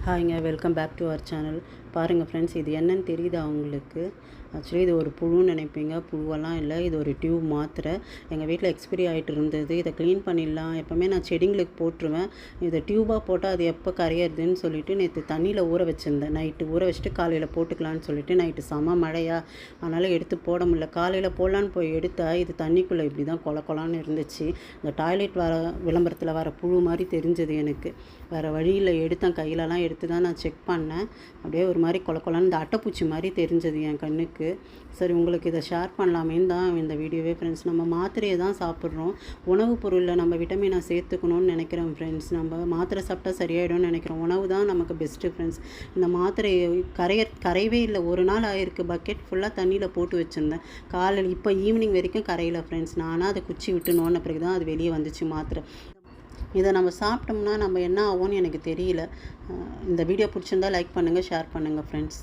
ஹாய்ங்க, welcome back to our channel. பாருங்கள் friends, இது என்னன்னு தெரியுதா உங்களுக்கு? ஆக்சுவலி இது ஒரு புழுன்னு நினைப்பீங்க. புழுவெல்லாம் இல்லை, இது ஒரு டியூப் மாத்திரை. எங்கள் வீட்டில் எக்ஸ்பிரி ஆகிட்டு இருந்தது. இதை க்ளீன் பண்ணிடலாம். எப்போவுமே நான் செடிங்களுக்கு போட்டுருவேன். இதை டியூபாக போட்டால் அது எப்போ கரையிறதுன்னு சொல்லிவிட்டு நேற்று தண்ணியில் ஊற வச்சுருந்தேன். நைட்டு ஊற வச்சுட்டு காலையில் போட்டுக்கலான்னு சொல்லிவிட்டு, நைட்டு செம மழையா, அதனால் எடுத்து போட முடியல. காலையில் போடலான்னு போய் எடுத்தால் இது தண்ணிக்குள்ளே இப்படி தான் கொலான்னு இருந்துச்சு. இந்த டாய்லெட் விளம்பரத்தில் வர புழு மாதிரி தெரிஞ்சது எனக்கு. வேறு வழியில் எடுத்தேன், கையிலலாம் எடுத்து தான் நான் செக் பண்ணேன். அப்படியே ஒரு மாதிரி கொலான்னு இந்த அட்டைப்பூச்சி மாதிரி தெரிஞ்சது என் கண்ணுக்கு. சரி, உங்களுக்கு இதை ஷேர் பண்ணலாமேன்னு தான் இந்த வீடியோவே ஃப்ரெண்ட்ஸ். நம்ம மாத்திரையை தான் சாப்பிட்றோம். உணவுப் பொருளில் நம்ம விட்டமினை சேர்த்துக்கணும்னு நினைக்கிறோம் ஃப்ரெண்ட்ஸ். நம்ம மாத்திரை சாப்பிட்டா சரியாயிடும்னு நினைக்கிறோம். உணவு தான் நமக்கு பெஸ்ட்டு ஃப்ரெண்ட்ஸ். இந்த மாத்திரையை கரையவே இல்லை. ஒரு நாள் ஆயிருக்கு, பக்கெட் ஃபுல்லாக தண்ணியில் போட்டு வச்சுருந்தேன். காலையில் இப்போ ஈவினிங் வரைக்கும் கரையில ஃப்ரெண்ட்ஸ். நானாக அதை குச்சி விட்டு நோண்டின பிறகு தான் அது வெளியே வந்துச்சு மாத்திரை. இதை நம்ம சாப்பிட்டோம்னா நம்ம என்ன ஆகும்னு எனக்கு தெரியல. இந்த வீடியோ பிடிச்சிருந்தா லைக் பண்ணுங்கள், ஷேர் பண்ணுங்கள் ஃப்ரெண்ட்ஸ்.